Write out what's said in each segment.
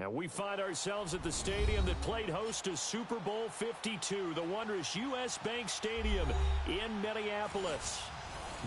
And we find ourselves at the stadium that played host to Super Bowl 52, the wondrous U.S. Bank Stadium in Minneapolis.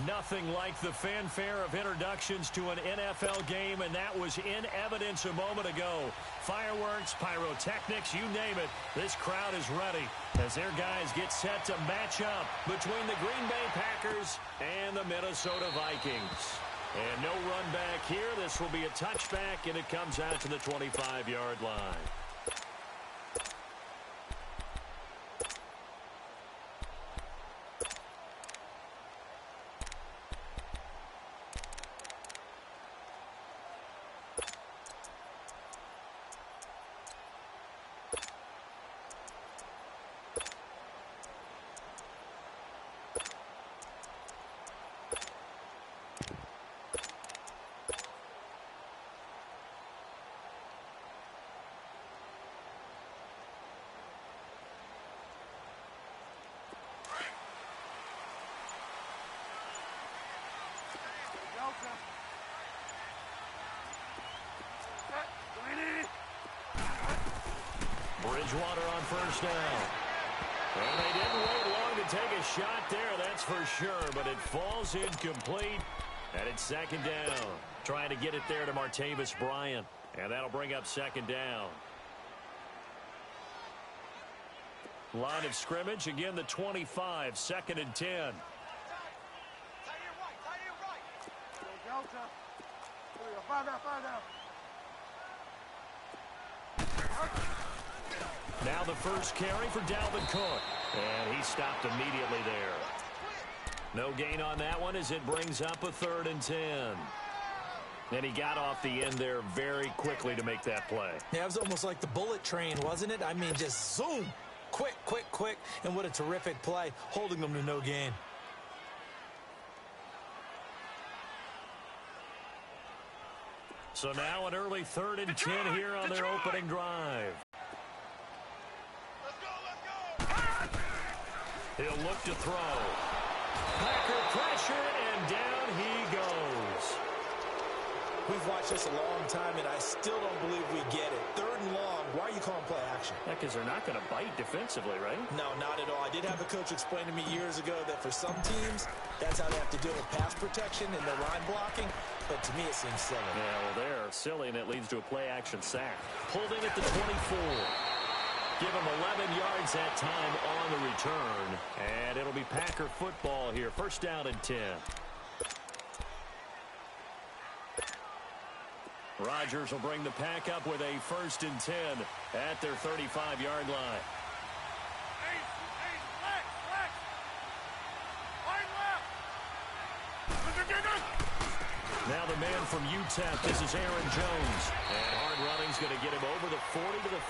Nothing like the fanfare of introductions to an NFL game, and that was in evidence a moment ago. Fireworks, pyrotechnics, you name it, this crowd is ready as their guys get set to match up between the Green Bay Packers and the Minnesota Vikings. And no run back here. This will be a touchback, and it comes out to the 25-yard line. Bridgewater on first down. Well, they didn't wait long to take a shot there, that's for sure, but it falls incomplete, and it's second down. Trying to get it there to Martavis Bryant, and that'll bring up second down. Line of scrimmage, again the 25, second and 10. Now the first carry for Dalvin Cook. And he stopped immediately there. No gain on that one as it brings up a third and 10. And he got off the end there very quickly to make that play. Yeah, it was almost like the bullet train, wasn't it? I mean, just zoom. Quick, quick, quick. And what a terrific play, holding them to no gain. So now an early third and 10 here on their opening drive. He'll look to throw. Packer pressure, and down he goes. We've watched this a long time, and I still don't believe we get it. Third and long, why are you calling play action? Yeah, because they're not going to bite defensively, right? No, not at all. I did have a coach explain to me years ago that for some teams, that's how they have to deal with pass protection and their line blocking. But to me, it seems silly. Yeah, well, they're silly, and it leads to a play-action sack. Pulled in at the 24. Give him 11 yards that time on the return. And it'll be Packer football here. First down and 10. Rodgers will bring the pack up with a first and 10 at their 35-yard line. Now the man from UTEP, this is Aaron Jones. And hard running's going to get him over the 40 to the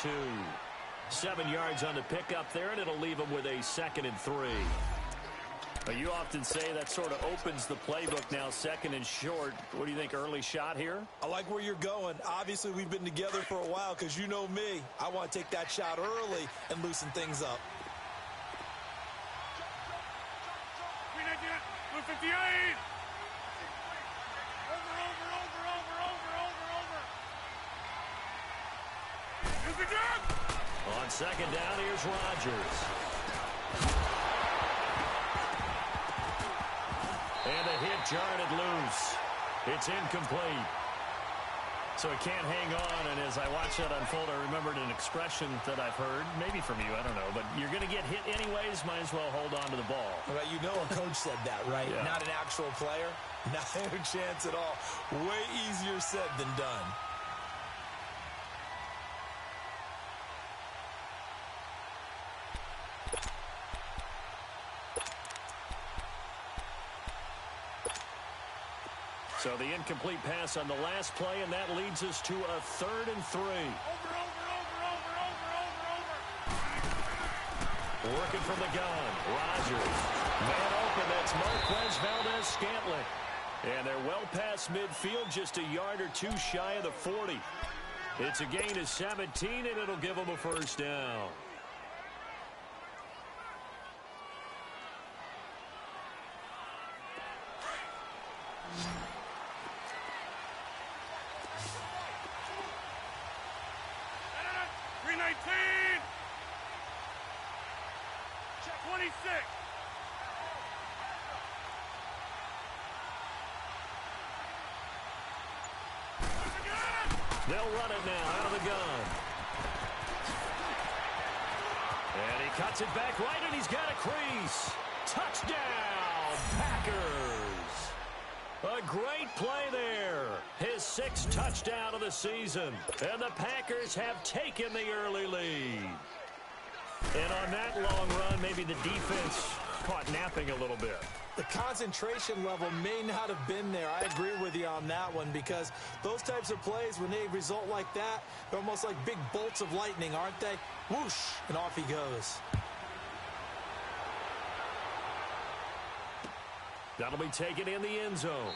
42. 7 yards on the pickup there, and it'll leave him with a second and 3. But you often say that sort of opens the playbook now, second and short. What do you think, early shot here? I like where you're going. Obviously, we've been together for a while because you know me. I want to take that shot early and loosen things up. 58! On second down, here's Rodgers. And the hit jarred it loose. It's incomplete. So it can't hang on, and as I watch that unfold, I remembered an expression that I've heard, maybe from you, I don't know, but you're going to get hit anyways, might as well hold on to the ball. Well, you know a coach said that, right? Yeah. Not an actual player. Not a chance at all. Way easier said than done. So the incomplete pass on the last play, and that leads us to a third and 3. Working from the gun, Rodgers. Man open, that's Marquez Valdes-Scantling. And they're well past midfield, just a yard or two shy of the 40. It's a gain of 17, and it'll give them a first down. They'll run it now out of the gun. And he cuts it back right, and he's got a crease. Touchdown, Packers. A great play there. His 6th touchdown of the season. And the Packers have taken the early lead. And on that long run, maybe the defense caught napping a little bit. The concentration level may not have been there. I agree with you on that one, because those types of plays, when they result like that, they're almost like big bolts of lightning, aren't they? Whoosh, and off he goes. That'll be taken in the end zone.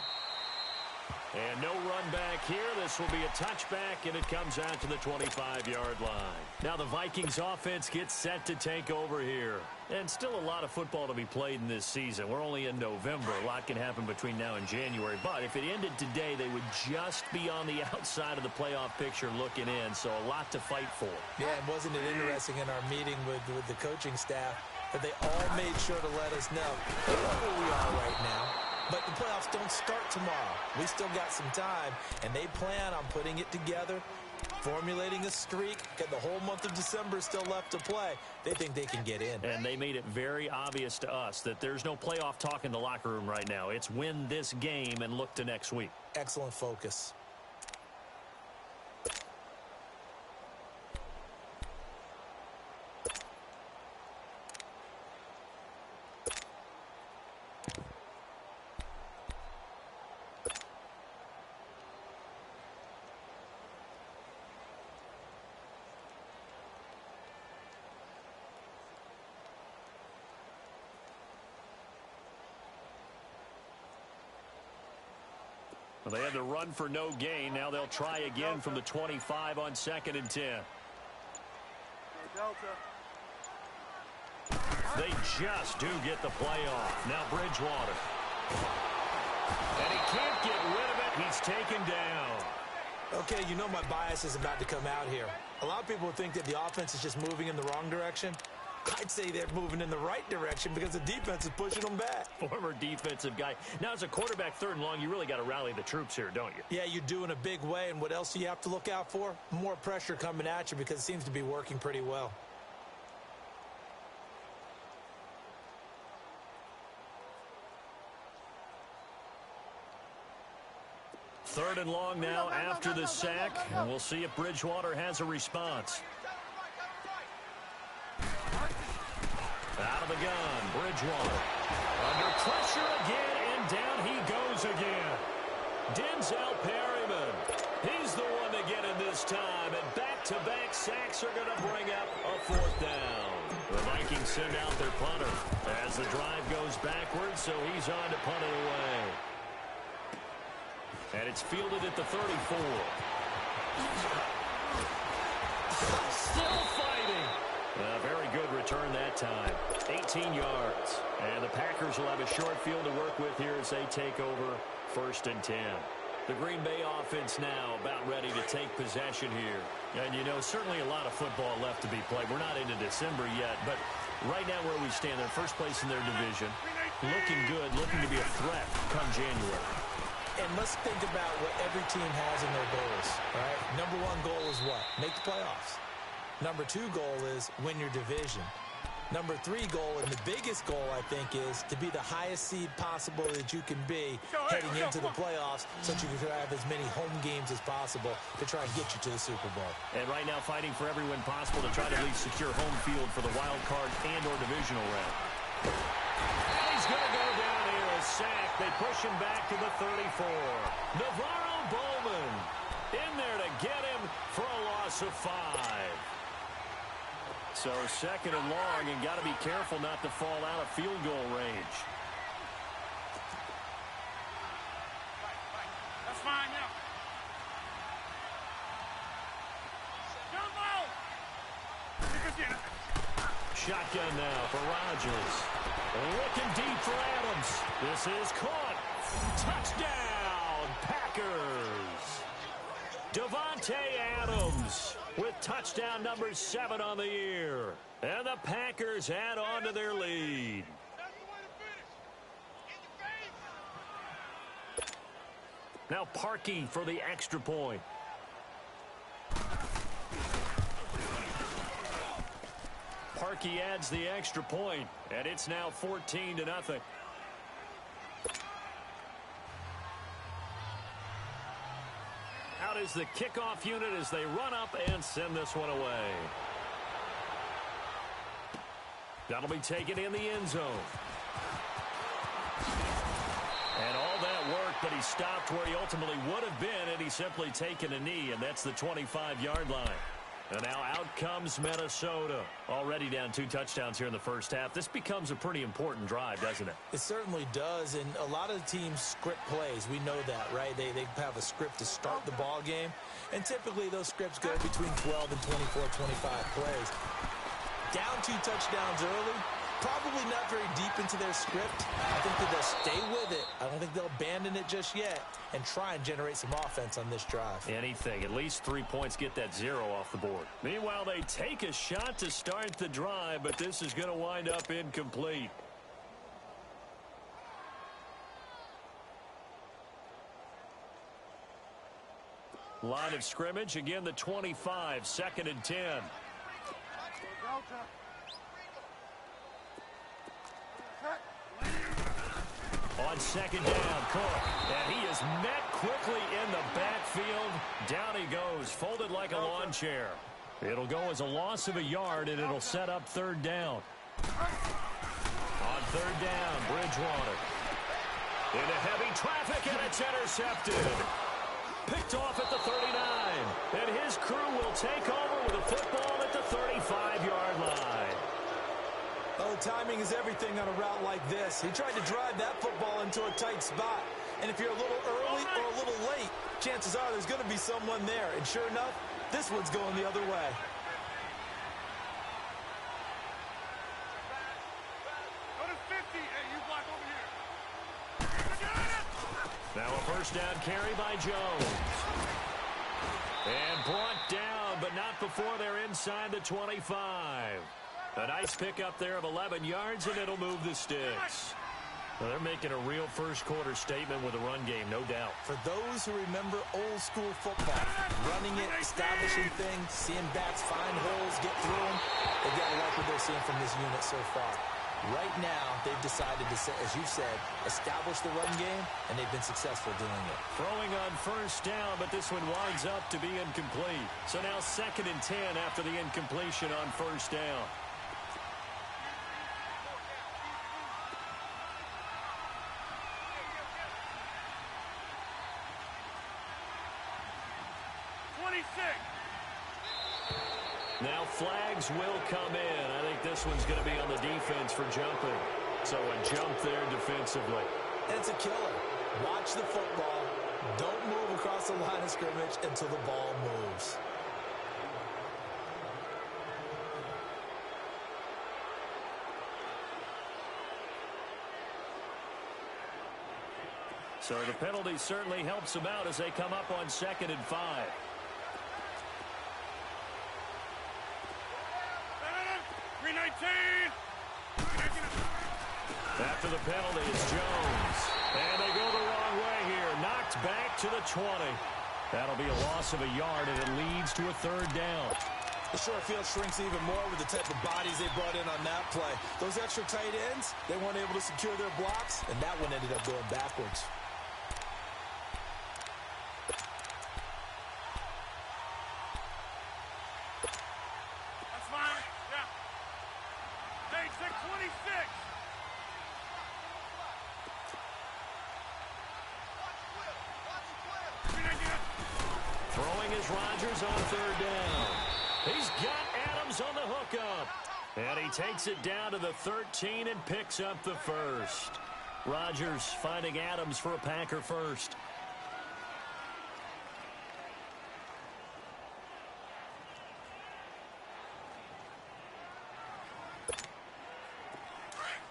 And no run back here. This will be a touchback, and it comes out to the 25-yard line. Now the Vikings offense gets set to take over here. And still a lot of football to be played in this season. We're only in November. A lot can happen between now and January. But if it ended today, they would just be on the outside of the playoff picture looking in. So a lot to fight for. Yeah, and wasn't it interesting in our meeting with the coaching staff that they all made sure to let us know where we are right now. But the playoffs don't start tomorrow. We still got some time, and they plan on putting it together, formulating a streak. Got the whole month of December still left to play. They think they can get in. And they made it very obvious to us that there's no playoff talk in the locker room right now. It's win this game and look to next week. Excellent focus. Well, they had to run for no gain. Now they'll try again from the 25 on 2nd and 10. They just do get the play off. Now Bridgewater. And he can't get rid of it. He's taken down. Okay, you know my bias is about to come out here. A lot of people think that the offense is just moving in the wrong direction. I'd say they're moving in the right direction because the defense is pushing them back. Former defensive guy. Now, as a quarterback 3rd and long, you really got to rally the troops here, don't you? Yeah, you do in a big way. And what else do you have to look out for? More pressure coming at you because it seems to be working pretty well. Third and long now after the sack. And we'll see if Bridgewater has a response. Out of the gun, Bridgewater. Under pressure again, and down he goes again. Denzel Perryman. He's the one to get in this time, and back-to-back sacks are going to bring up a 4th down. The Vikings send out their punter as the drive goes backwards, so he's on to punt it away. And it's fielded at the 34. Still fighting. A very good return that time. 18 yards. And the Packers will have a short field to work with here as they take over 1st and 10. The Green Bay offense now about ready to take possession here. And, you know, certainly a lot of football left to be played. We're not into December yet, but right now where we stand, they're first place in their division. Looking good, looking to be a threat come January. And let's think about what every team has in their goals, all right? Number 1 goal is what? Make the playoffs. Number 2 goal is win your division. Number 3 goal, and the biggest goal, I think, is to be the highest seed possible that you can be heading into the playoffs so that you can have as many home games as possible to try and get you to the Super Bowl. And right now fighting for every win possible to try to at least secure home field for the wild card and or divisional round. And he's going to go down here, a sack. They push him back to the 34. Navarro Bowman in there to get him for a loss of 5. So 2nd and long, and got to be careful not to fall out of field goal range. That's fine now. Shotgun now for Rodgers. Looking deep for Adams. This is caught. Touchdown, Packers. Davante Adams with touchdown number 7 on the year. And the Packers add on to their lead. Now Parkey for the extra point. Parkey adds the extra point, and it's now 14-0. Out is the kickoff unit as they run up and send this one away. That'll be taken in the end zone. And all that work, but he stopped where he ultimately would have been, and he's simply taken a knee, and that's the 25-yard line. And now out comes Minnesota. Already down 2 touchdowns here in the first half. This becomes a pretty important drive, doesn't it? It certainly does, and a lot of teams script plays. We know that, right? They have a script to start the ball game, and typically those scripts go between 12 and 24, 25 plays. Down 2 touchdowns early, probably not very deep into their script. I think that they'll stay with it. I don't think they'll abandon it just yet and try and generate some offense on this drive. Anything. At least 3 points, get that 0 off the board. Meanwhile, they take a shot to start the drive, but this is going to wind up incomplete. Line of scrimmage, again the 25, 2nd and 10. On 2nd down, Cook. And he is met quickly in the backfield. Down he goes, folded like a lawn chair. It'll go as a loss of a yard, and it'll set up 3rd down. On 3rd down, Bridgewater. Into heavy traffic, and it's intercepted. Picked off at the 39. And his crew will take over with a football at the 35-yard line. Oh, timing is everything on a route like this. He tried to drive that football into a tight spot. And if you're a little early or a little late, chances are there's going to be someone there. And sure enough, this one's going the other way. Go to 50. Hey, you block over here. Now a first down carry by Jones. And brought down, but not before they're inside the 25. A nice pickup there of 11 yards, and it'll move the sticks. Well, they're making a real first-quarter statement with a run game, no doubt. For those who remember old-school football, running it, establishing things, seeing backs find holes, get through them, they've got to like what they're seeing from this unit so far. Right now, they've decided to, as you said, establish the run game, and they've been successful doing it. Throwing on first down, but this one winds up to be incomplete. So now 2nd and 10 after the incompletion on first down. Now flags will come in. I think this one's going to be on the defense for jumping. So a jump there defensively. And it's a killer. Watch the football. Don't move across the line of scrimmage until the ball moves. So the penalty certainly helps them out as they come up on 2nd and 5. After the penalty, it's Jones. And they go the wrong way here. Knocked back to the 20. That'll be a loss of a yard, and it leads to a 3rd down. The short field shrinks even more with the type of bodies they brought in on that play. Those extra tight ends, they weren't able to secure their blocks, and that one ended up going backwards. That's fine. Yeah. Hey, 626. Throwing is Rodgers on 3rd down. He's got Adams on the hookup. And he takes it down to the 13 and picks up the first. Rodgers finding Adams for a Packer first.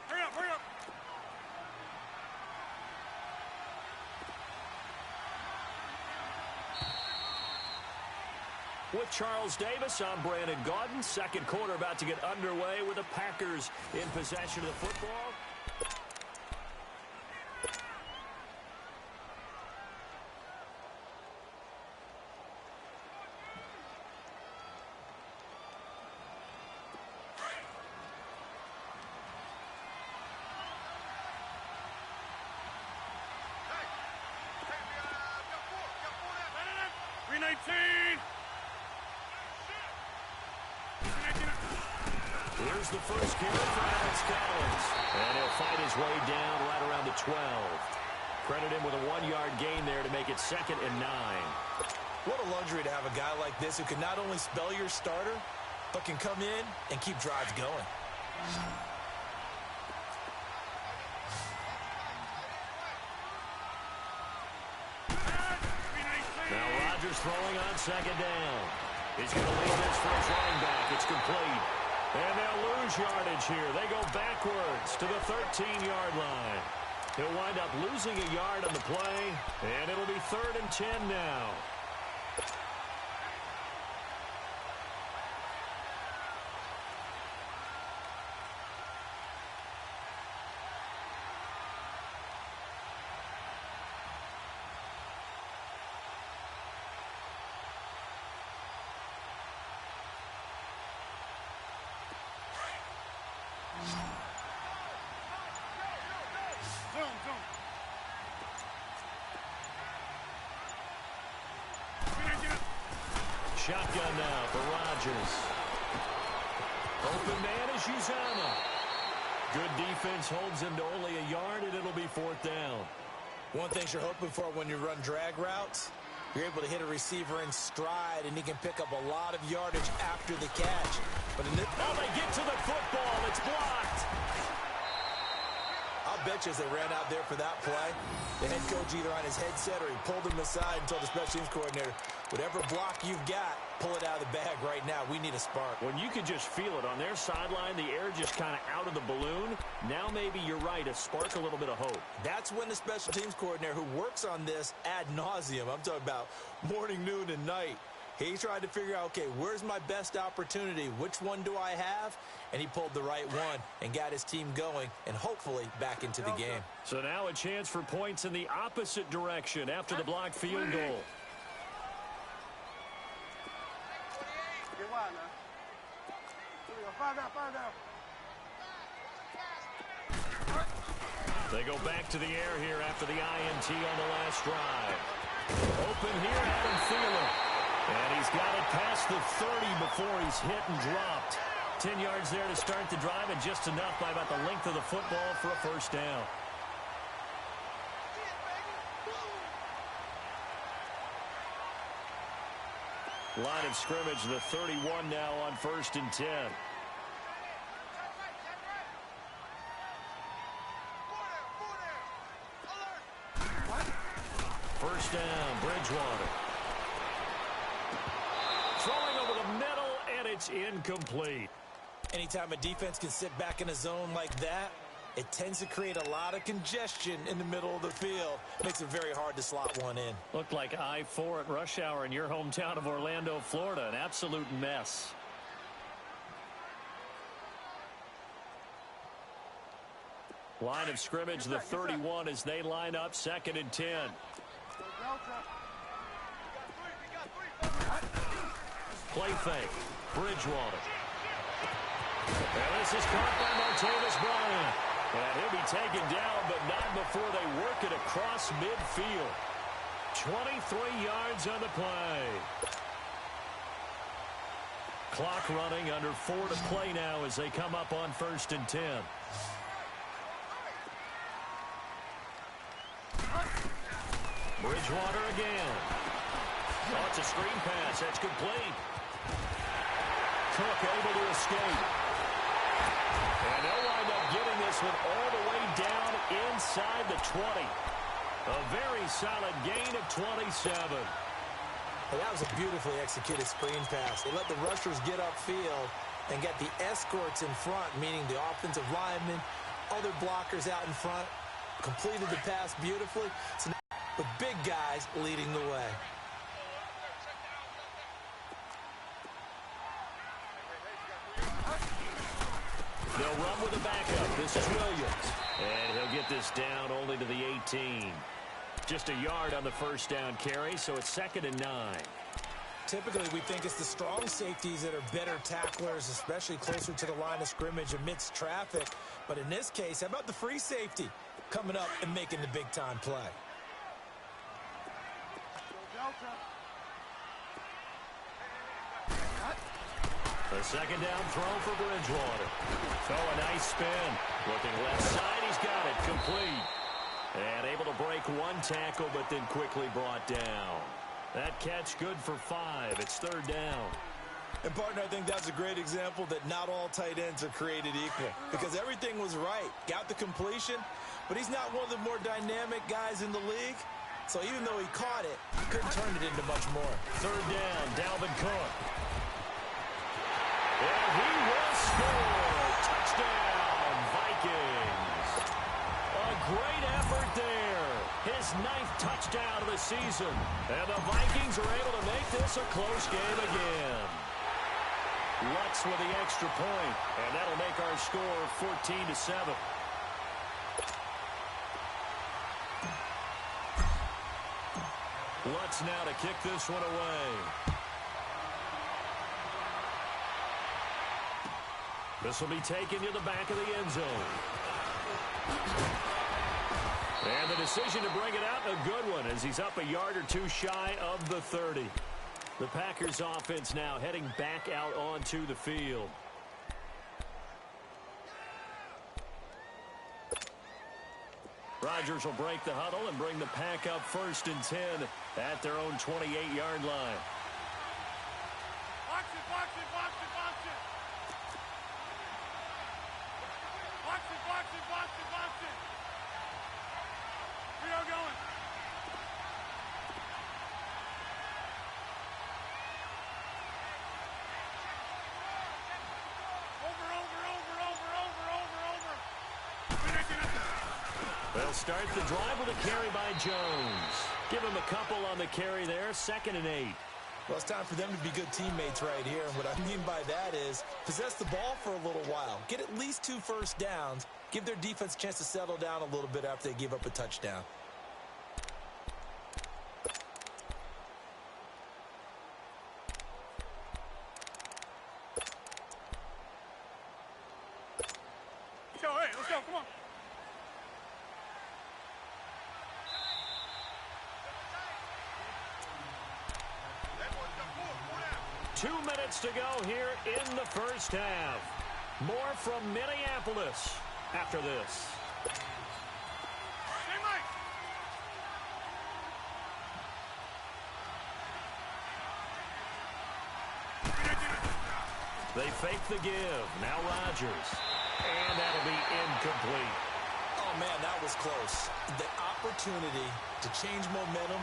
Hurry up, hurry up. With Charles Davis, I'm Brandon Gaudin. Second quarter about to get underway with the Packers in possession of the football. Here's the first carry for Alex Collins. And he'll fight his way down right around the 12. Credit him with a 1-yard gain there to make it 2nd and 9. What a luxury to have a guy like this who can not only spell your starter, but can come in and keep drives going. Now Rodgers throwing on 2nd down. He's going to lead this for his running back. It's complete. And they'll lose yardage here. They go backwards to the 13-yard line. He'll wind up losing a yard on the play, and it'll be 3rd and 10 now. Shotgun now for Rodgers. Open man is Uzomah. Good defense holds him to only a yard, and it'll be 4th down. One thing you're hoping for when you run drag routes, you're able to hit a receiver in stride, and he can pick up a lot of yardage after the catch. But in this, they get to the football. It's blocked. I'll bet you as they ran out there for that play, the head coach either on his headset or he pulled him aside and told the special teams coordinator, whatever block you've got, pull it out of the bag right now. We need a spark. When you could just feel it on their sideline, the air just kind of out of the balloon. Now maybe you're right, a spark, a little bit of hope. That's when the special teams coordinator who works on this ad nauseum, I'm talking about morning, noon, and night, he tried to figure out, okay, where's my best opportunity? Which one do I have? And he pulled the right one and got his team going and hopefully back into the game. So now a chance for points in the opposite direction after the blocked field goal. They go back to the air here after the INT on the last drive. Open here, Adam Thielen. And he's got it past the 30 before he's hit and dropped. 10 yards there to start the drive, and just enough by about the length of the football for a 1st down. Line of scrimmage, the 31 now on 1st and 10. First down, Bridgewater. Throwing over the middle, and it's incomplete. Anytime a defense can sit back in a zone like that, it tends to create a lot of congestion in the middle of the field. Makes it very hard to slot one in. Looked like I-4 at rush hour in your hometown of Orlando, Florida. An absolute mess. Line of scrimmage, the 31 as they line up 2nd and 10. Play fake. Bridgewater. And this is caught by Martavis Bryant. And he'll be taken down, but not before they work it across midfield. 23 yards on the play. Clock running, under 4 to play now as they come up on 1st and 10. Bridgewater again. Oh, it's a screen pass. That's complete. Cook able to escape. And they'll wind up getting this one all the way down inside the 20. A very solid gain of 27. Well, that was a beautifully executed screen pass. They let the rushers get upfield and get the escorts in front, meaning the offensive linemen, other blockers out in front, completed the pass beautifully. So now, with big guys leading the way. They'll run with a backup. This is Williams. And he'll get this down only to the 18. Just a yard on the first down carry, so it's 2nd and 9. Typically, we think it's the strong safeties that are better tacklers, especially closer to the line of scrimmage amidst traffic. But in this case, how about the free safety coming up and making the big-time play? The 2nd down throw for Bridgewater. Oh, a nice spin. Looking left side, he's got it. Complete. And able to break one tackle, but then quickly brought down. That catch good for 5. It's 3rd down. And, partner, I think that's a great example that not all tight ends are created equal. Because everything was right. Got the completion, but he's not one of the more dynamic guys in the league. So even though he caught it, he couldn't turn it into much more. 3rd down, Dalvin Cook. And he will score. Touchdown, Vikings. A great effort there. His 9th touchdown of the season. And the Vikings are able to make this a close game again. Lutz with the extra point, and that'll make our score 14-7. Lutz now to kick this one away. This will be taken to the back of the end zone. And the decision to bring it out, a good one, as he's up a yard or two shy of the 30. The Packers offense now heading back out onto the field. Rodgers will break the huddle and bring the pack up 1st and 10 at their own 28-yard line. Box it, box it, box it, box it. Box it, box it, box it, box it. We are going. They'll start the drive with a carry by Jones. Give him a couple on the carry there, 2nd and 8. Well, it's time for them to be good teammates right here. And what I mean by that is possess the ball for a little while. Get at least 2 first downs. Give their defense a chance to settle down a little bit after they give up a touchdown. Let's go, come on. 2 minutes to go here in the first half. More from Minneapolis after this. They fake the give. Now Rodgers. And that'll be incomplete. Oh, man, that was close. The opportunity to change momentum,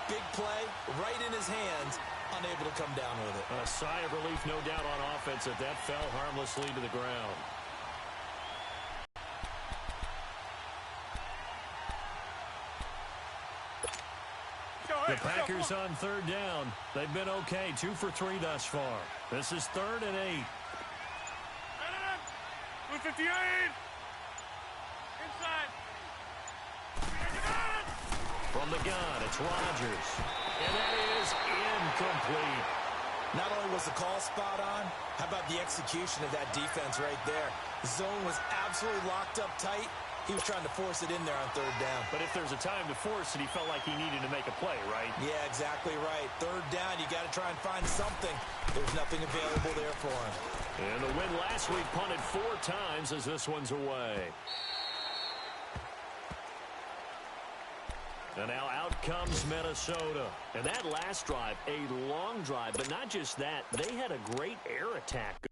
big play, right in his hands, unable to come down with it. A sigh of relief, no doubt, on offense that fell harmlessly to the ground. The Packers on 3rd down. They've been okay, 2 for 3 thus far. This is 3rd and 8. 58. Inside. From the gun, it's Rodgers. And that is incomplete. Not only was the call spot on, how about the execution of that defense right there? The zone was absolutely locked up tight. He was trying to force it in there on 3rd down. But if there's a time to force it, he felt like he needed to make a play, right? Yeah, exactly right. 3rd down, you got to try and find something. There's nothing available there for him. And the win last week, punted 4 times as this one's away. And now out comes Minnesota. And that last drive, a long drive, but not just that. They had a great air attack.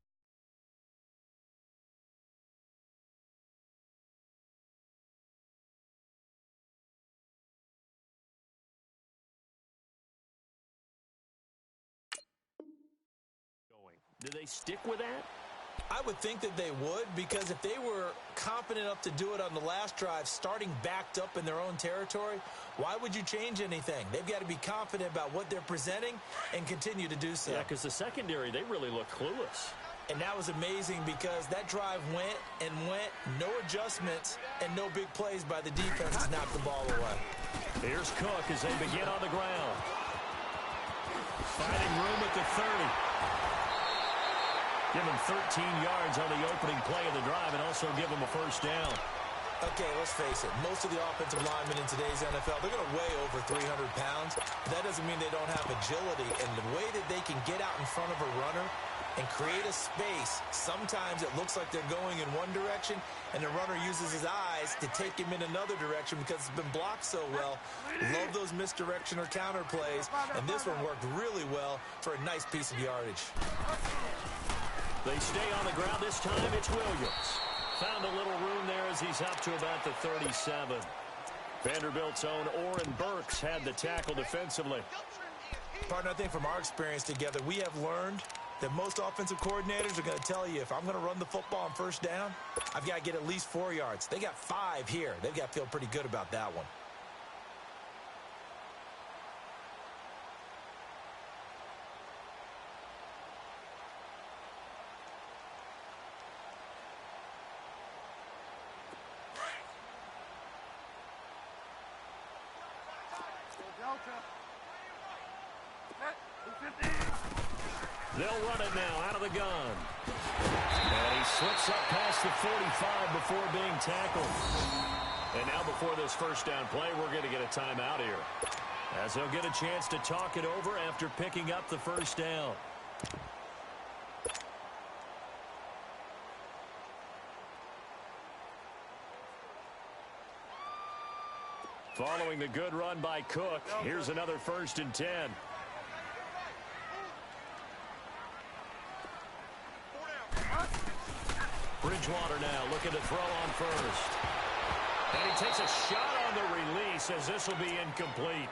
Do they stick with that? I would think that they would, because if they were confident enough to do it on the last drive, starting backed up in their own territory, why would you change anything? They've got to be confident about what they're presenting and continue to do so. Yeah, because the secondary, they really look clueless. And that was amazing because that drive went and went, no adjustments, and no big plays by the defense to knock the ball away. Here's Cook as they begin on the ground. Finding room at the 30. Give him 13 yards on the opening play of the drive and also give him a first down. Okay, let's face it. Most of the offensive linemen in today's NFL, they're going to weigh over 300 pounds. That doesn't mean they don't have agility. And the way that they can get out in front of a runner and create a space, sometimes it looks like they're going in one direction, and the runner uses his eyes to take him in another direction because it's been blocked so well. Love those misdirection or counter plays, and this one worked really well for a nice piece of yardage. They stay on the ground. This time it's Williams. Found a little room there as he's up to about the 37. Vanderbilt's own Oren Burks had the tackle defensively. Partner, I think from our experience together, we have learned that most offensive coordinators are going to tell you, if I'm going to run the football on first down, I've got to get at least 4 yards. They got 5 here. They've got to feel pretty good about that one. They'll run it now out of the gun. And he slips up past the 45 before being tackled. And now before this first down play, we're going to get a timeout here, as they'll get a chance to talk it over after picking up the first down. Following the good run by Cook, here's another 1st and 10. Bridgewater now looking to throw on first. And he takes a shot on the release as this will be incomplete.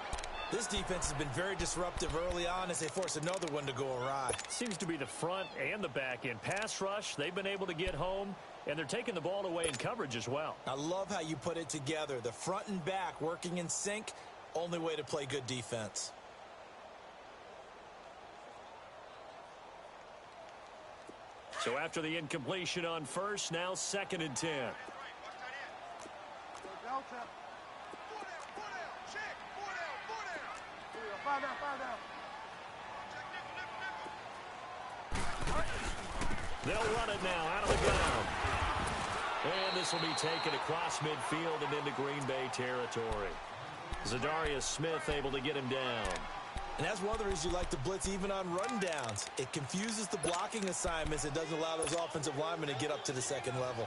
This defense has been very disruptive early on as they force another one to go awry. Seems to be the front and the back end. Pass rush, they've been able to get home, and they're taking the ball away in coverage as well. I love how you put it together. The front and back working in sync, only way to play good defense. So after the incompletion on first, now 2nd and 10. They'll run it now out of the gun. And this will be taken across midfield and into Green Bay territory. Zadarius Smith able to get him down. And that's one of the reasons you like to blitz even on rundowns. It confuses the blocking assignments. It doesn't allow those offensive linemen to get up to the second level.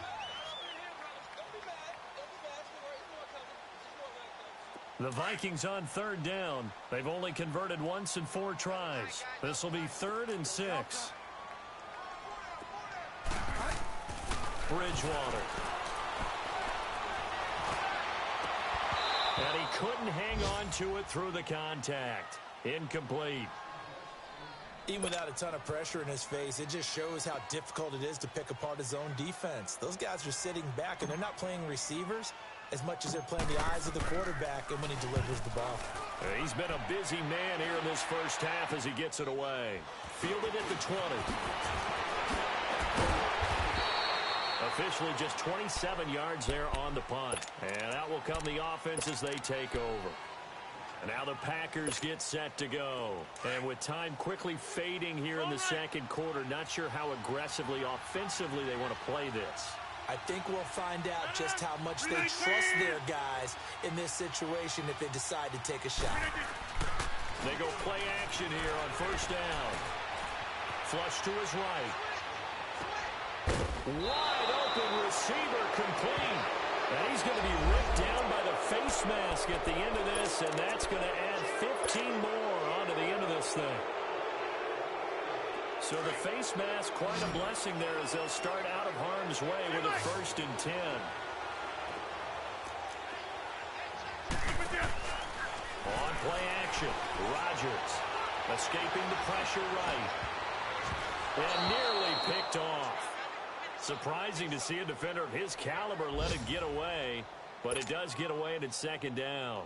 The Vikings on 3rd down. They've only converted once in 4 tries. This will be 3rd and 6. Bridgewater. And he couldn't hang on to it through the contact. Incomplete. Even without a ton of pressure in his face, it just shows how difficult it is to pick apart his own defense. Those guys are sitting back, and they're not playing receivers as much as they're playing the eyes of the quarterback and when he delivers the ball. He's been a busy man here in this first half as he gets it away. Fielded at the 20. Officially just 27 yards there on the punt. And out will come the offense as they take over. And now the Packers get set to go. And with time quickly fading here in the second quarter, not sure how aggressively, offensively they want to play this. I think we'll find out just how much they trust their guys in this situation if they decide to take a shot. They go play action here on first down. Flush to his right. Wide open receiver complete. And he's going to be ripped down by the face mask at the end of this, and that's going to add 15 more onto the end of this thing. So the face mask, quite a blessing there as they'll start out of harm's way with a 1st and 10. On play action, Rodgers escaping the pressure right. And nearly picked off. Surprising to see a defender of his caliber let it get away, but it does get away and it's 2nd down.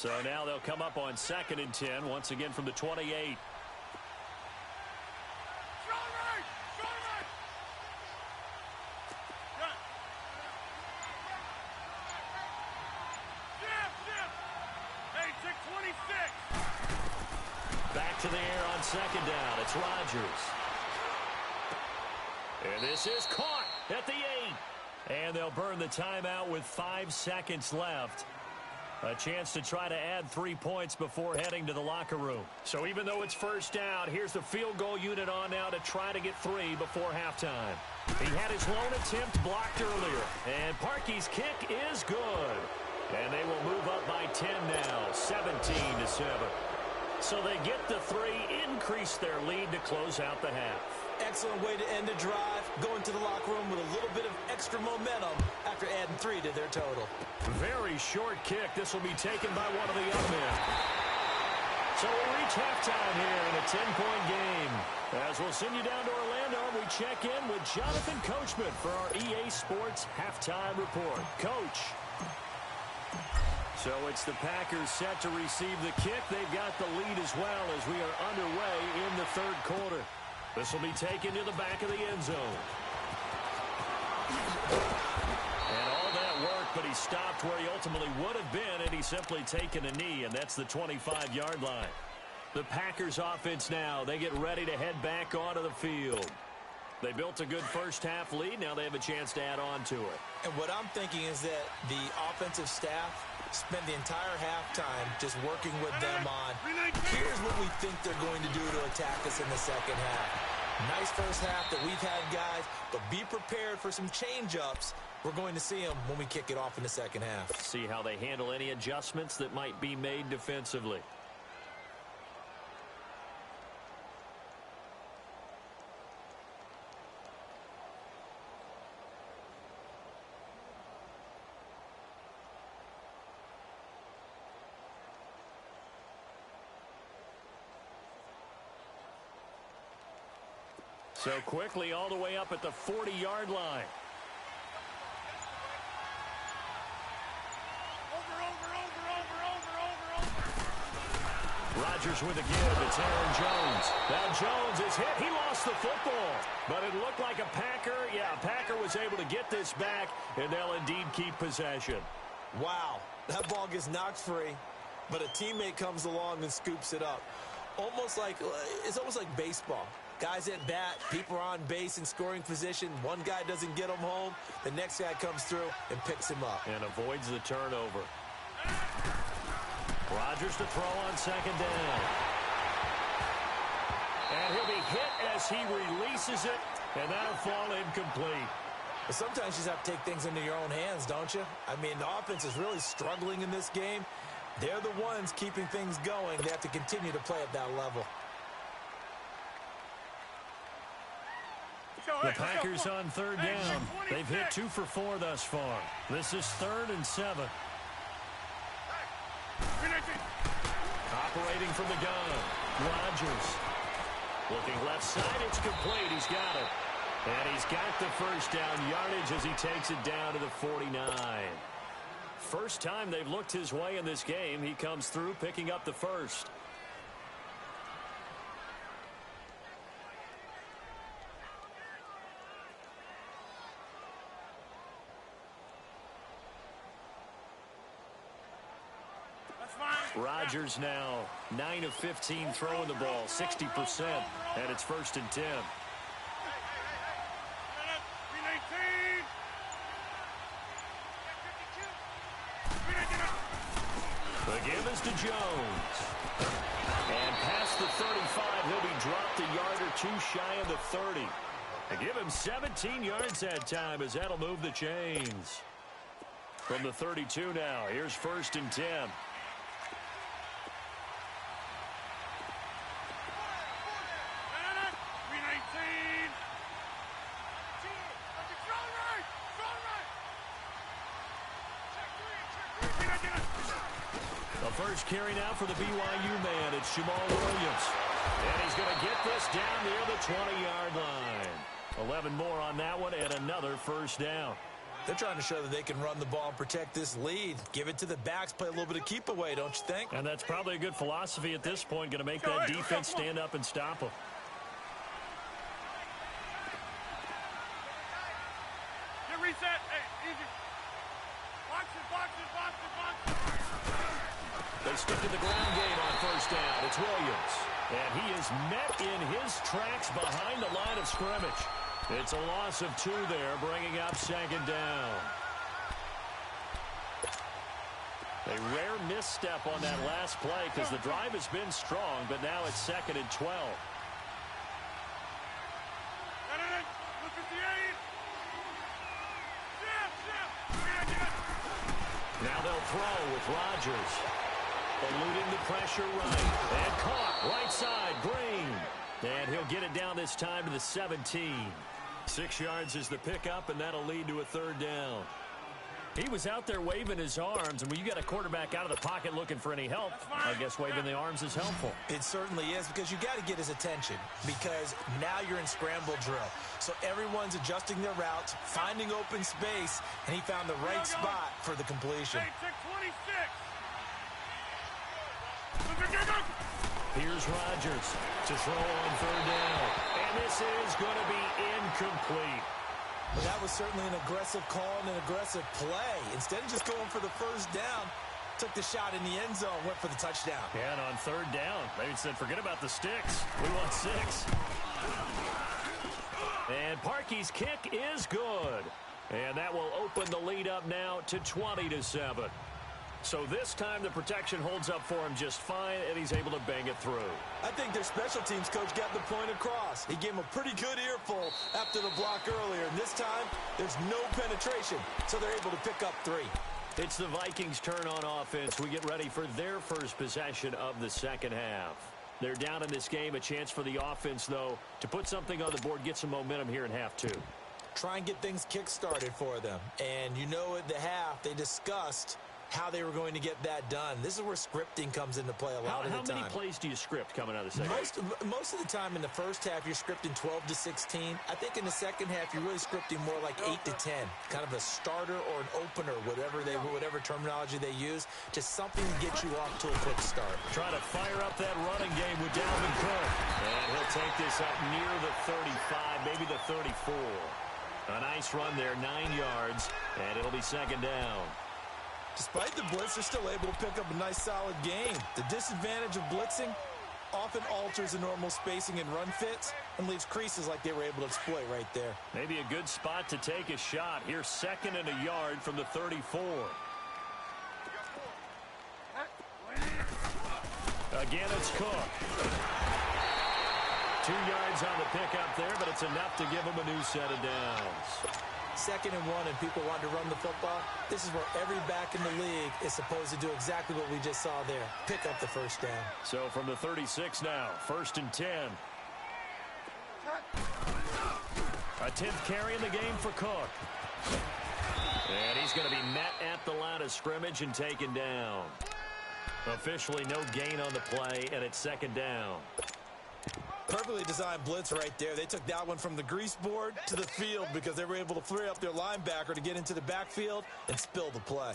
So now they'll come up on 2nd and 10, once again from the 28. Back to the air on 2nd down. It's Rodgers. And this is caught at the 8. And they'll burn the timeout with 5 seconds left. A chance to try to add 3 points before heading to the locker room. So even though it's first down, here's the field goal unit on now to try to get 3 before halftime. He had his lone attempt blocked earlier. And Parkey's kick is good. And they will move up by 10 now, 17-7. So they get the 3, increase their lead to close out the half. Excellent way to end a drive, going to the locker room with a little bit of extra momentum after adding 3 to their total. Very short kick. This will be taken by one of the young men. So we'll reach halftime here in a 10-point game. As we'll send you down to Orlando, we check in with Jonathan Coachman for our EA Sports Halftime Report. Coach. So it's the Packers set to receive the kick. They've got the lead as well as we are underway in the 3rd quarter. This will be taken to the back of the end zone. And all that work, but he stopped where he ultimately would have been, and he's simply taken a knee, and that's the 25-yard line. The Packers offense now, they get ready to head back onto the field. They built a good first-half lead. Now they have a chance to add on to it. And what I'm thinking is that the offensive staff spend the entire halftime just working with them on, here's what we think they're going to do to attack us in the second half. Nice first half that we've had, guys, but be prepared for some change-ups. We're going to see them when we kick it off in the second half. See how they handle any adjustments that might be made defensively. So quickly all the way up at the 40-yard line. Rodgers with a give. It's Aaron Jones. Now Jones is hit. He lost the football. But it looked like a Packer. Yeah, Packer was able to get this back, and they'll indeed keep possession. Wow. That ball gets knocked free, but a teammate comes along and scoops it up. It's almost like baseball. Guys at bat, people are on base in scoring position. One guy doesn't get him home. The next guy comes through and picks him up. And avoids the turnover. Rodgers to throw on 2nd down. And he'll be hit as he releases it, and that'll fall incomplete. But sometimes you just have to take things into your own hands, don't you? I mean, the offense is really struggling in this game. They're the ones keeping things going. They have to continue to play at that level. The Packers on 3rd down. They've hit 2 for 4 thus far. This is 3rd and 7. Operating from the gun, Rodgers. Looking left side, it's complete. He's got it. And he's got the first down yardage as he takes it down to the 49. First time they've looked his way in this game. He comes through picking up the first. Rodgers now 9 of 15 throwing the ball, 60%, and it's 1st and 10. The give is to Jones. And past the 35, he'll be dropped a yard or 2 shy of the 30. They give him 17 yards that time as that'll move the chains. From the 32 now, here's 1st and 10. First carry now for the BYU man. It's Jamal Williams. And he's going to get this down near the 20-yard line. 11 more on that one and another first down. They're trying to show that they can run the ball and protect this lead. Give it to the backs, play a little bit of keep away, don't you think? And that's probably a good philosophy at this point, going to make that defense stand up and stop them. Get reset. Hey, easy. Box it. They stick to the ground game on first down. It's Williams. And he is met in his tracks behind the line of scrimmage. It's a loss of 2 there, bringing up second down. A rare misstep on that last play because the drive has been strong, but now it's 2nd and 12. Look at the 8. Now they'll throw with Rodgers. Eluding the pressure right. And caught right side, Green. And he'll get it down this time to the 17. 6 yards is the pickup, and that'll lead to a 3rd down. He was out there waving his arms, and when you got a quarterback out of the pocket looking for any help, I guess waving the arms is helpful. It certainly is, because you got to get his attention, because now you're in scramble drill. So everyone's adjusting their routes, finding open space, and he found the right spot for the completion. Hey, check 26. Here's Rodgers to throw on 3rd down. And this is going to be incomplete. But that was certainly an aggressive call and an aggressive play. Instead of just going for the first down, took the shot in the end zone, went for the touchdown. Yeah, and on 3rd down, they said, forget about the sticks. We want 6. And Parkey's kick is good. And that will open the lead up now to 20-7. So this time the protection holds up for him just fine, and he's able to bang it through. I think their special teams coach got the point across. He gave him a pretty good earful after the block earlier, and this time there's no penetration, so they're able to pick up 3. It's the Vikings' turn on offense. We get ready for their first possession of the second half. They're down in this game, a chance for the offense, though, to put something on the board, get some momentum here in half 2. Try and get things kick-started for them. And you know at the half they discussed how they were going to get that done. This is where scripting comes into play a lot of the time. How many plays do you script coming out of the second? Most of the time in the first half, you're scripting 12 to 16. I think in the second half, you're really scripting more like 8 to 10. Kind of a starter or an opener, whatever terminology they use, just something to get you off to a quick start. Try to fire up that running game with Dalvin Cook. And he'll take this up near the 35, maybe the 34. A nice run there, 9 yards, and it'll be second down. Despite the blitz, they're still able to pick up a nice, solid game. The disadvantage of blitzing often alters the normal spacing and run fits and leaves creases like they were able to exploit right there. Maybe a good spot to take a shot. Here's 2nd and a yard from the 34. Again, it's Cook. 2 yards on the pickup there, but it's enough to give him a new set of downs. 2nd and 1 and people want to run the football. This is where every back in the league is supposed to do exactly what we just saw there. Pick up the first down. So from the 36 now, 1st and 10. A 10th carry in the game for Cook. And he's going to be met at the line of scrimmage and taken down. Officially no gain on the play, and it's 2nd down. Perfectly designed blitz right there. They took that one from the grease board to the field because they were able to free up their linebacker to get into the backfield and spill the play.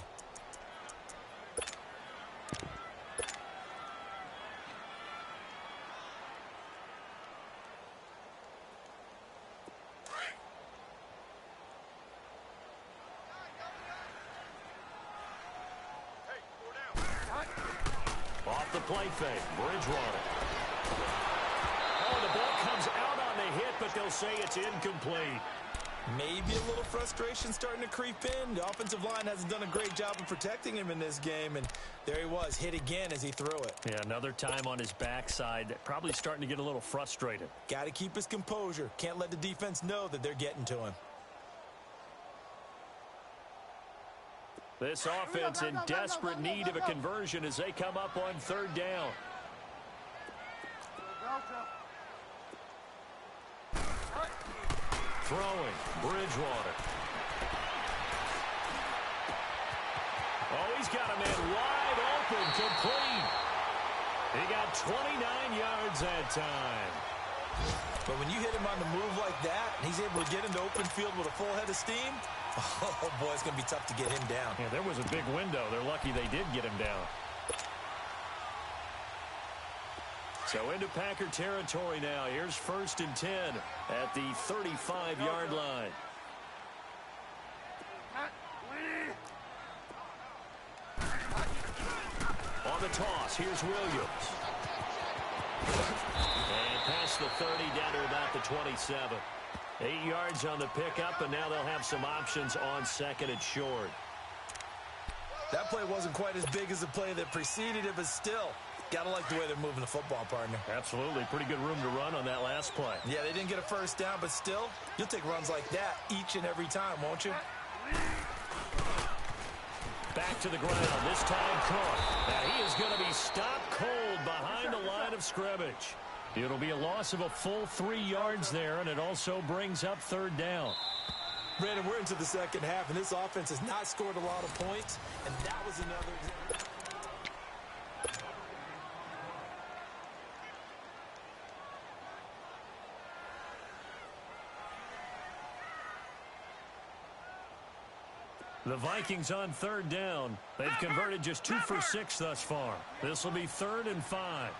Off the play fake, Bridgewater. Oh, the ball comes out on the hit, but they'll say it's incomplete. Maybe a little frustration starting to creep in. The offensive line hasn't done a great job of protecting him in this game, and there he was, hit again as he threw it. Yeah, another time on his backside, probably starting to get a little frustrated. Got to keep his composure. Can't let the defense know that they're getting to him. This offense in desperate need of a conversion as they come up on 3rd down. Throwing, Bridgewater. Oh, he's got a man wide open, complete. He got 29 yards that time. But when you hit him on the move like that, and he's able to get into open field with a full head of steam, Oh, boy, it's going to be tough to get him down. Yeah, there was a big window. They're lucky they did get him down. So into Packer territory now. Here's 1st and 10 at the 35-yard line. On the toss, here's Williams. And past the 30 down to about the 27. 8 yards on the pickup, and now they'll have some options on 2nd and short. That play wasn't quite as big as the play that preceded it, but still, gotta like the way they're moving the football, partner. Absolutely. Pretty good room to run on that last play. Yeah, they didn't get a first down, but still, you'll take runs like that each and every time, won't you? Back to the ground, this time Cook. Now he is going to be stopped cold behind the line of scrimmage. It'll be a loss of a full 3 yards there, and it also brings up 3rd down. Brandon, we're into the second half, and this offense has not scored a lot of points, and that was another example. The Vikings on 3rd down. They've converted just 2 for 6 thus far. This will be 3rd and 5.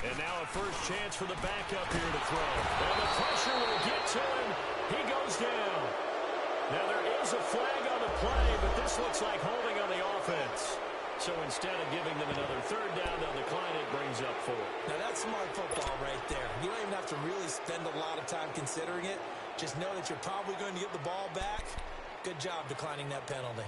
And now a first chance for the backup here to throw. And the pressure will get to him. He goes down. Now there is a flag on the play, but this looks like holding on the offense. So instead of giving them another 3rd down, they'll decline it, brings up 4. Now that's smart football right there. You don't even have to really spend a lot of time considering it. Just know that you're probably going to get the ball back. Good job declining that penalty.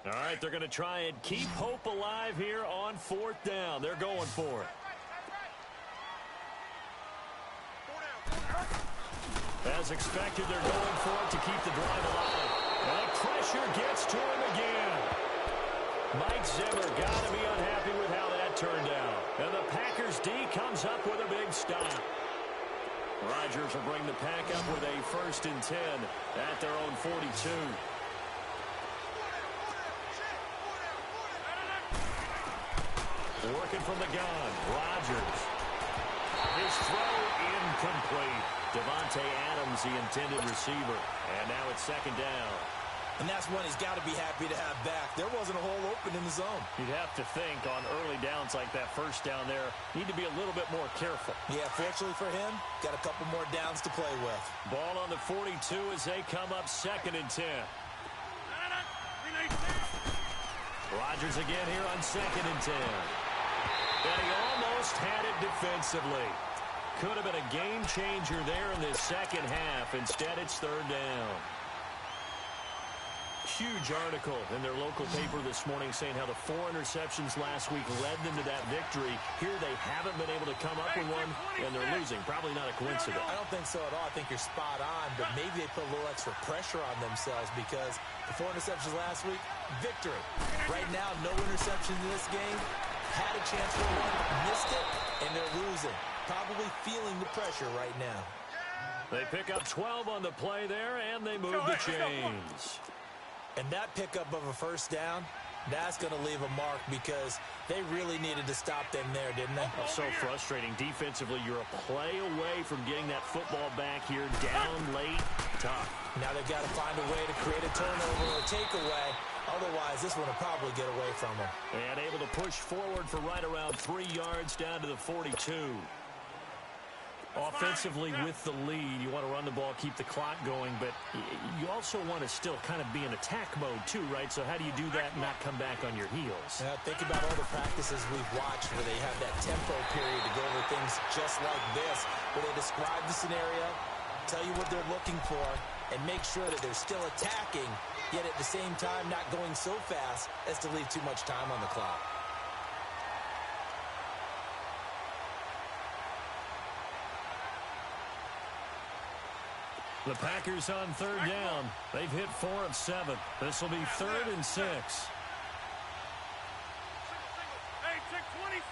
All right, they're going to try and keep hope alive here on 4th down. They're going for it. As expected, they're going for it to keep the drive alive. And the pressure gets to him again. Mike Zimmer got to be unhappy with how that turned out. And the Packers D comes up with a big stop. Rodgers will bring the pack up with a 1st and 10 at their own 42. Working from the gun, Rodgers. His throw incomplete. Devontae Adams, the intended receiver. And now it's 2nd down. And that's one he's got to be happy to have back. There wasn't a hole open in the zone. You'd have to think on early downs like that 1st down there, need to be a little bit more careful. Yeah, fortunately for him, got a couple more downs to play with. Ball on the 42 as they come up 2nd and 10. Rodgers again here on 2nd and 10. And he almost had it defensively. Could have been a game changer there in this second half. Instead, it's 3rd down. Huge article in their local paper this morning saying how the 4 interceptions last week led them to that victory. Here they haven't been able to come up with one, and they're losing. Probably not a coincidence. I don't think so at all. I think you're spot on, but maybe they put a little extra pressure on themselves because the 4 interceptions last week, victory. Right now, no interceptions in this game. Had a chance for one, missed it, and they're losing. Probably feeling the pressure right now. They pick up 12 on the play there, and they move the chains. And that pickup of a 1st down, that's going to leave a mark because they really needed to stop them there, didn't they? Oh, so frustrating. Defensively, you're a play away from getting that football back here down late. Tough. Now they've got to find a way to create a turnover or takeaway. Otherwise, this one will probably get away from them. And able to push forward for right around 3 yards down to the 42. Offensively with the lead, you want to run the ball, keep the clock going, but you also want to still kind of be in attack mode too, right? So how do you do that and not come back on your heels? Think about all the practices we've watched where they have that tempo period to go over things just like this, where they describe the scenario, tell you what they're looking for, and make sure that they're still attacking, yet at the same time not going so fast as to leave too much time on the clock. The Packers on 3rd down. They've hit 4 of 7. This will be 3rd and 6. Hey, check 26.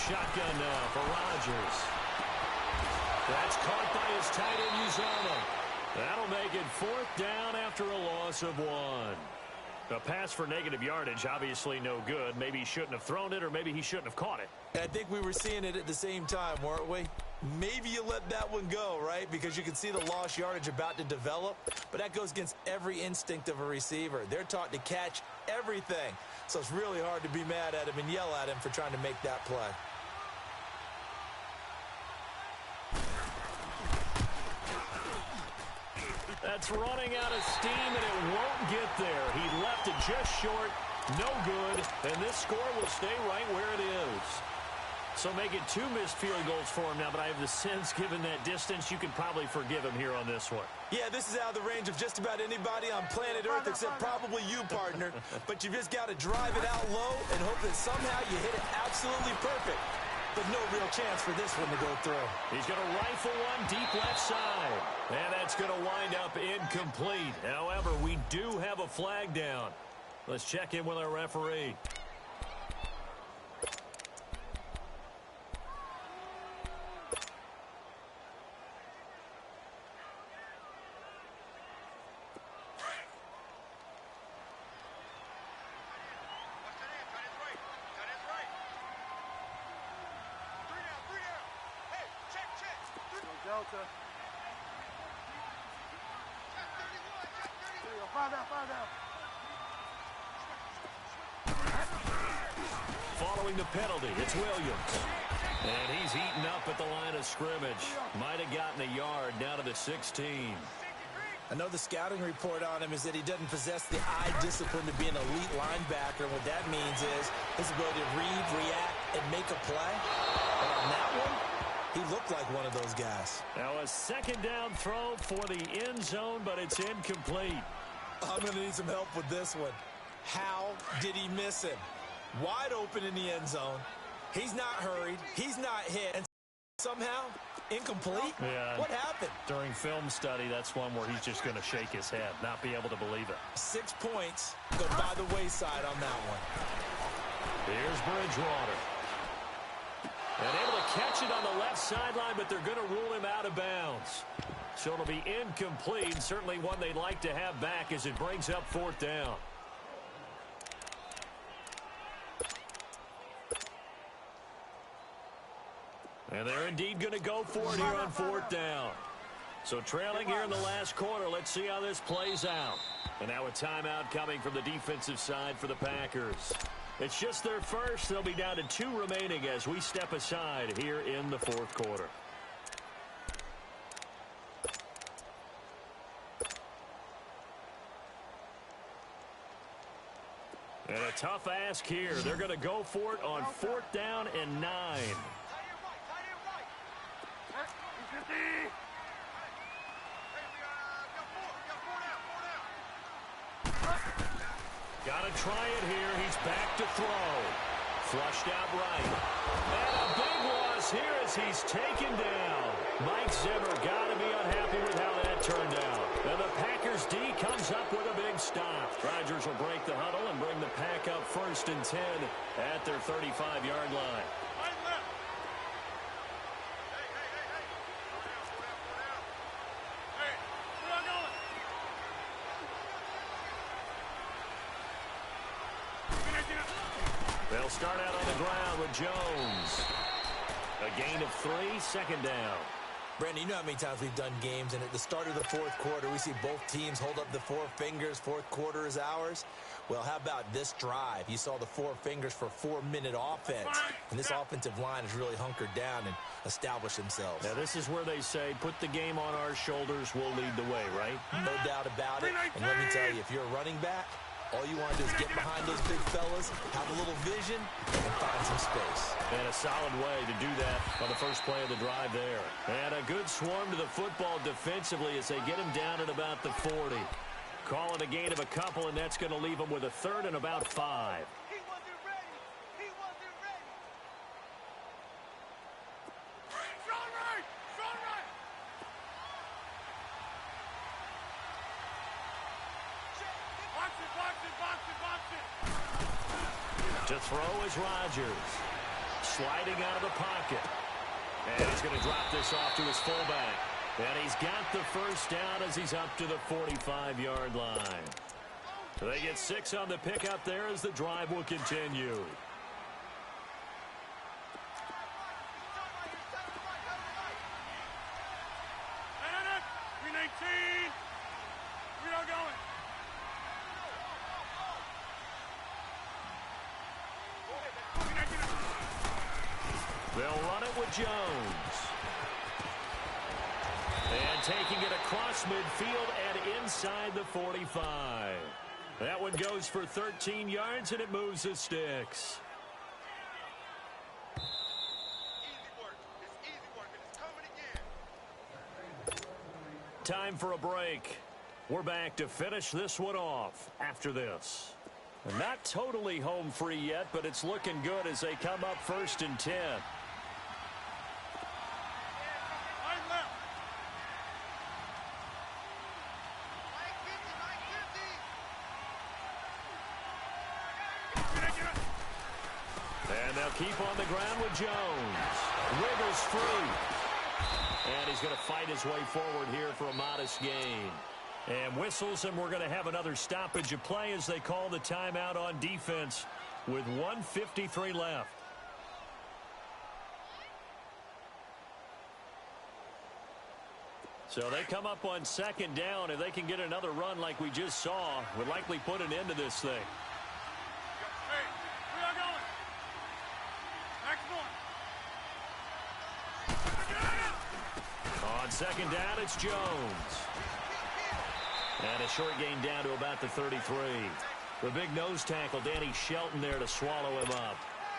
Shotgun now for Rodgers. That's caught by his tight end, Uzomah. That'll make it 4th down after a loss of 1. A pass for negative yardage, obviously no good. Maybe he shouldn't have thrown it, or maybe he shouldn't have caught it. I think we were seeing it at the same time, weren't we? Maybe you let that one go, right? Because you can see the lost yardage about to develop. But that goes against every instinct of a receiver. They're taught to catch everything. So it's really hard to be mad at him and yell at him for trying to make that play. That's running out of steam, and it won't get there. He left it just short, no good, and this score will stay right where it is. So make it 2 missed field goals for him now, but I have the sense, given that distance, you could probably forgive him here on this one. Yeah, this is out of the range of just about anybody on planet Earth except probably you, partner. But you've just got to drive it out low and hope that somehow you hit it absolutely perfect. But no real chance for this one to go through. He's going to rifle one deep left side. And that's going to wind up incomplete. However, we do have a flag down. Let's check in with our referee. Delta. Find out. Following the penalty, it's Williams. And he's eaten up at the line of scrimmage. Might have gotten a yard down to the 16. I know the scouting report on him is that he doesn't possess the eye discipline to be an elite linebacker. What that means is his ability to read, react, and make a play. And on that one, he looked like one of those guys. Now a 2nd down throw for the end zone, but it's incomplete. I'm going to need some help with this one. How did he miss him? Wide open in the end zone. He's not hurried. He's not hit. And somehow, incomplete? Yeah. What happened? During film study, that's one where he's just going to shake his head, not be able to believe it. 6 points go by the wayside on that one. Here's Bridgewater. And able to catch it on the left sideline, but they're going to rule him out of bounds. So it'll be incomplete. Certainly one they'd like to have back as it brings up 4th down. And they're indeed going to go for it here on 4th down. So trailing here in the last quarter. Let's see how this plays out. And now a timeout coming from the defensive side for the Packers. It's just their first. They'll be down to 2 remaining as we step aside here in the 4th quarter. And a tough ask here. They're going to go for it on 4th down and 9. Got to try it here. He's back to throw. Flushed out right. And a big loss here as he's taken down. Mike Zimmer got to be unhappy with how that turned out. And the Packers D comes up with a big stop. Rodgers will break the huddle and bring the Pack up 1st and 10 at their 35-yard line. They'll start out on the ground with Jones. A gain of 3, 2nd down. Brandon, you know how many times we've done games, and at the start of the 4th quarter, we see both teams hold up the 4 fingers. 4th quarter is ours. Well, how about this drive? You saw the 4 fingers for 4-minute offense, and this offensive line has really hunkered down and established themselves. Now, this is where they say, put the game on our shoulders, we'll lead the way, right? No doubt about it. And let me tell you, if you're a running back, all you want to do is get behind those big fellas, have a little vision, and find some space. And a solid way to do that on the first play of the drive there. And a good swarm to the football defensively as they get him down at about the 40. Call it a gain of a couple, and that's going to leave him with a 3rd and about 5. He wasn't ready. He wasn't ready. Strong right. Strong right. Box it. To throw is Rodgers. Sliding out of the pocket. And he's going to drop this off to his fullback. And he's got the first down as he's up to the 45-yard line. They get 6 on the pickup there as the drive will continue. They'll run it with Jones. And taking it across midfield and inside the 45. That one goes for 13 yards, and it moves the sticks. Time for a break. We're back to finish this one off after this. Not totally home free yet, but it's looking good as they come up 1st and 10. And they'll keep on the ground with Jones. Wiggles free. And he's going to fight his way forward here for a modest gain. And whistles, and we're going to have another stoppage of play as they call the timeout on defense with 1:53 left. So they come up on 2nd down. If they can get another run like we just saw, would likely put an end to this thing. Hey, we are going. Next one. On 2nd down, it's Jones. And a short gain down to about the 33. The big nose tackle, Danny Shelton, there to swallow him up.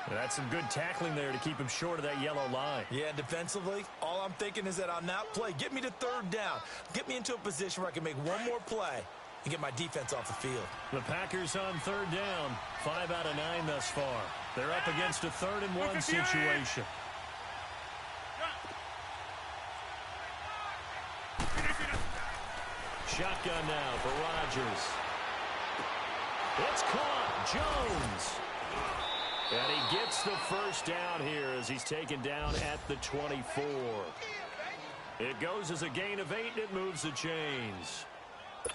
And that's some good tackling there to keep him short of that yellow line. Yeah, defensively, all I'm thinking is that on that play, get me to 3rd down. Get me into a position where I can make one more play and get my defense off the field. The Packers on 3rd down, 5 out of 9 thus far. They're up against a 3rd and 1 situation. Shotgun now for Rodgers. It's caught. Jones. And he gets the first down here as he's taken down at the 24. It goes as a gain of 8, and it moves the chains.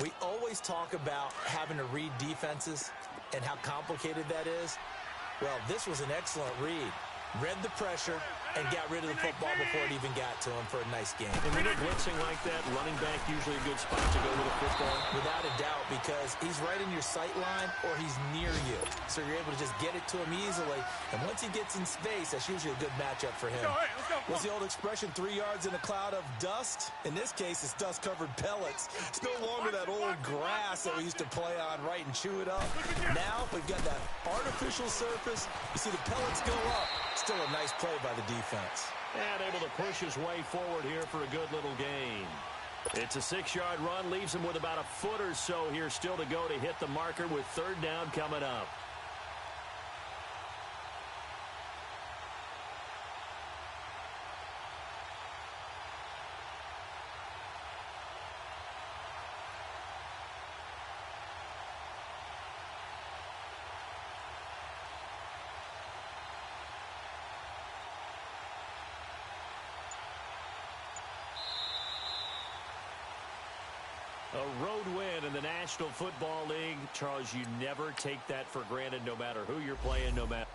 We always talk about having to read defenses and how complicated that is. Well, this was an excellent read. Read the pressure and got rid of the football before it even got to him for a nice game. And when you're blitzing like that, running back usually a good spot to go with a football. Without a doubt, because he's right in your sight line or he's near you. So you're able to just get it to him easily. And once he gets in space, that's usually a good matchup for him. Let's go. What's the old expression, 3 yards in a cloud of dust? In this case, it's dust-covered pellets. It's no longer that old grass that we used to play on, right, and chew it up. Now we've got that artificial surface. You see the pellets go up. Still a nice play by the defense. And able to push his way forward here for a good little gain. It's a 6-yard run, leaves him with about a foot or so here still to go to hit the marker with 3rd down coming up. A road win in the National Football League. Charles, you never take that for granted no matter who you're playing, no matter.